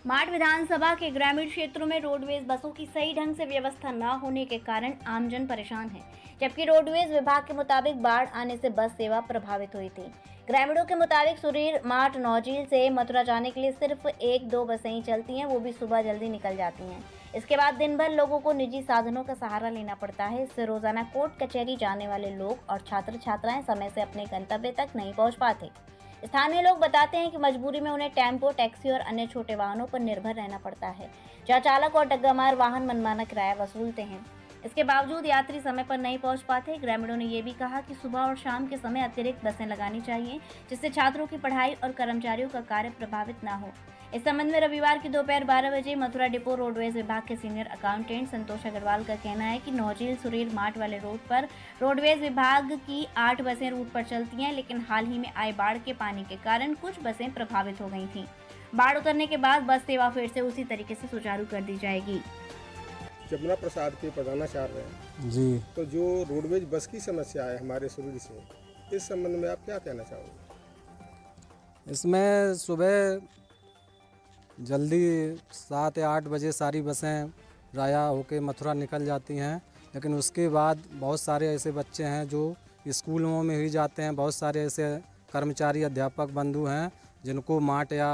माठ विधानसभा के ग्रामीण क्षेत्रों में रोडवेज बसों की सही ढंग से व्यवस्था न होने के कारण आमजन परेशान है, जबकि रोडवेज विभाग के मुताबिक बाढ़ आने से बस सेवा प्रभावित हुई थी। ग्रामीणों के मुताबिक सुरीर माठ नौझील से मथुरा जाने के लिए सिर्फ 1-2 बसें ही चलती हैं, वो भी सुबह जल्दी निकल जाती हैं। इसके बाद दिन भर लोगों को निजी साधनों का सहारा लेना पड़ता है। इससे रोजाना कोर्ट कचहरी जाने वाले लोग और छात्र छात्राएं समय से अपने गंतव्य तक नहीं पहुंच पाते। स्थानीय लोग बताते हैं कि मजबूरी में उन्हें टेम्पो, टैक्सी और अन्य छोटे वाहनों पर निर्भर रहना पड़ता है, जहां चालक और डग्गामार वाहन मनमाना किराया वसूलते हैं। इसके बावजूद यात्री समय पर नहीं पहुंच पाते। ग्रामीणों ने ये भी कहा कि सुबह और शाम के समय अतिरिक्त बसें लगानी चाहिए, जिससे छात्रों की पढ़ाई और कर्मचारियों का कार्य प्रभावित न हो। इस संबंध में रविवार की दोपहर 12 बजे मथुरा डिपो रोडवेज विभाग के सीनियर अकाउंटेंट संतोष अग्रवाल का कहना है कि नौझील सुरीर माठ वाले रूट पर रोडवेज विभाग की 8 बसें रूट पर चलती हैं, लेकिन हाल ही में आए बाढ़ के पानी के कारण कुछ बसें प्रभावित हो गई थीं। बाढ़ उतरने के बाद बस सेवा फिर से उसी तरीके से सुचारू कर दी जाएगी। जमुना प्रसाद के बताना चाह रहे हैं जी। तो जो रोडवेज बस की समस्या है हमारे सुरीर से, इस संबंध में आप क्या कहना चाहोगे? इसमें सुबह जल्दी 7 या 8 बजे सारी बसें राया होके मथुरा निकल जाती हैं, लेकिन उसके बाद बहुत सारे ऐसे बच्चे हैं जो स्कूलों में ही जाते हैं। बहुत सारे ऐसे कर्मचारी अध्यापक बंधु हैं जिनको माठ या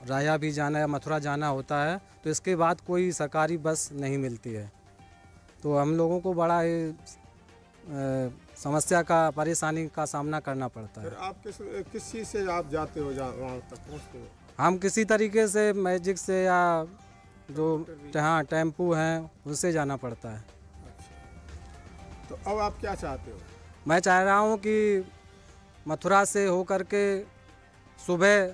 राया भी जाना या मथुरा जाना होता है, तो इसके बाद कोई सरकारी बस नहीं मिलती है। तो हम लोगों को बड़ा ही समस्या का, परेशानी का सामना करना पड़ता है। फिर आप किस चीज़ से आप जाते हो, वहाँ तक पहुँचते हो? हम किसी तरीके से मैजिक से या जो हाँ टेम्पू हैं उनसे जाना पड़ता है। अच्छा, तो अब आप क्या चाहते हो? मैं चाह रहा हूँ कि मथुरा से होकर के सुबह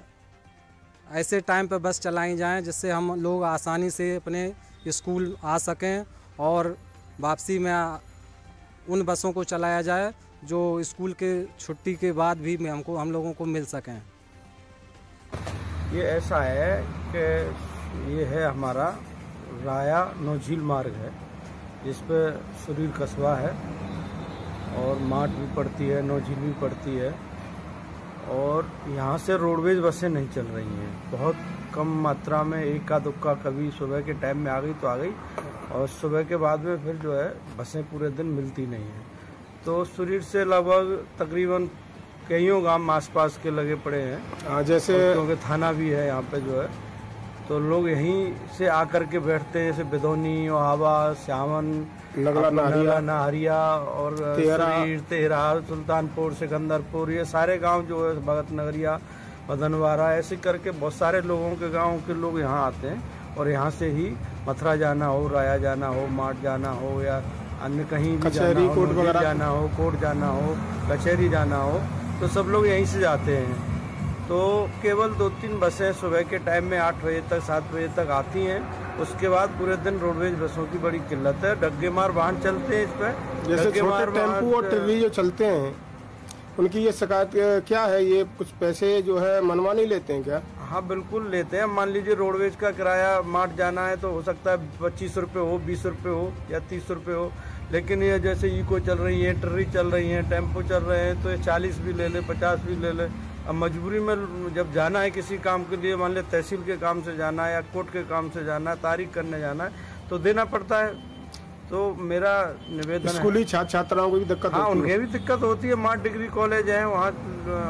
ऐसे टाइम पर बस चलाई जाएं जिससे हम लोग आसानी से अपने स्कूल आ सकें, और वापसी में उन बसों को चलाया जाए जो स्कूल के छुट्टी के बाद भी हम लोगों को मिल सकें। ये ऐसा है कि ये है हमारा राया नौझील मार्ग है, जिस पर सुरीर कस्बा है और माठ भी पड़ती है, नौझील भी पड़ती है, और यहाँ से रोडवेज बसें नहीं चल रही हैं। बहुत कम मात्रा में, इक्का दुक्का कभी सुबह के टाइम में आ गई तो आ गई, और सुबह के बाद में फिर जो है बसें पूरे दिन मिलती नहीं हैं। तो सुरीर से लगभग तकरीबन कईयों गांव आसपास के लगे पड़े हैं, जैसे क्योंकि थाना भी है यहाँ पे जो है, तो लोग यहीं से आकर के बैठते हैं, जैसे बिदौनी, ओहावा, श्यामन, नगला, नाहरिया और तेहरा, सुल्तानपुर, सिकंदरपुर, ये सारे गांव जो है, भगत नगरिया, मदनवारा, ऐसे करके बहुत सारे लोगों के गाँव के लोग यहाँ आते हैं, और यहाँ से ही मथुरा जाना हो, राया जाना हो, माठ जाना हो, या अन्य कहीं भी कचहरी, कोर्ट वगैरह जाना हो, कोर्ट जाना हो, कचहरी जाना हो, तो सब लोग यहीं से जाते हैं। तो केवल 2-3 बसें सुबह के टाइम में 8 बजे तक, 7 बजे तक आती हैं। उसके बाद पूरे दिन रोडवेज बसों की बड़ी किल्लत है। डग्गेमार वाहन चलते हैं इस पर, जैसे छोटे टेम्पू और टिर्री जो चलते हैं, उनकी ये शिकायत क्या है? ये कुछ पैसे जो है मनमानी लेते हैं क्या? हाँ बिल्कुल लेते हैं। मान लीजिए रोडवेज का किराया माठ जाना है तो हो सकता है 25 रुपये हो, 20 रुपये हो या 30 रुपये हो, लेकिन ये जैसे इको चल रही है, ट्रिरी चल रही है, टेम्पो चल रहे हैं, तो ये 40 भी ले ले, 50 भी ले ले। अब मजबूरी में जब जाना है किसी काम के लिए, मान ले तहसील के काम से जाना है या कोर्ट के काम से जाना है, तारीख करने जाना है, तो देना पड़ता है। तो मेरा निवेदन है, स्कूली छात्राओं को भी दिक्कत हाँ होती है? उन्हें भी दिक्कत होती है। माठ डिग्री कॉलेज है, वहाँ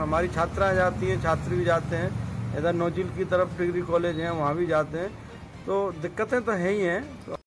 हमारी छात्राएं जाती हैं, छात्र भी जाते हैं। इधर नौझील की तरफ डिग्री कॉलेज है, वहाँ भी जाते हैं, तो दिक्कतें तो है ही हैं।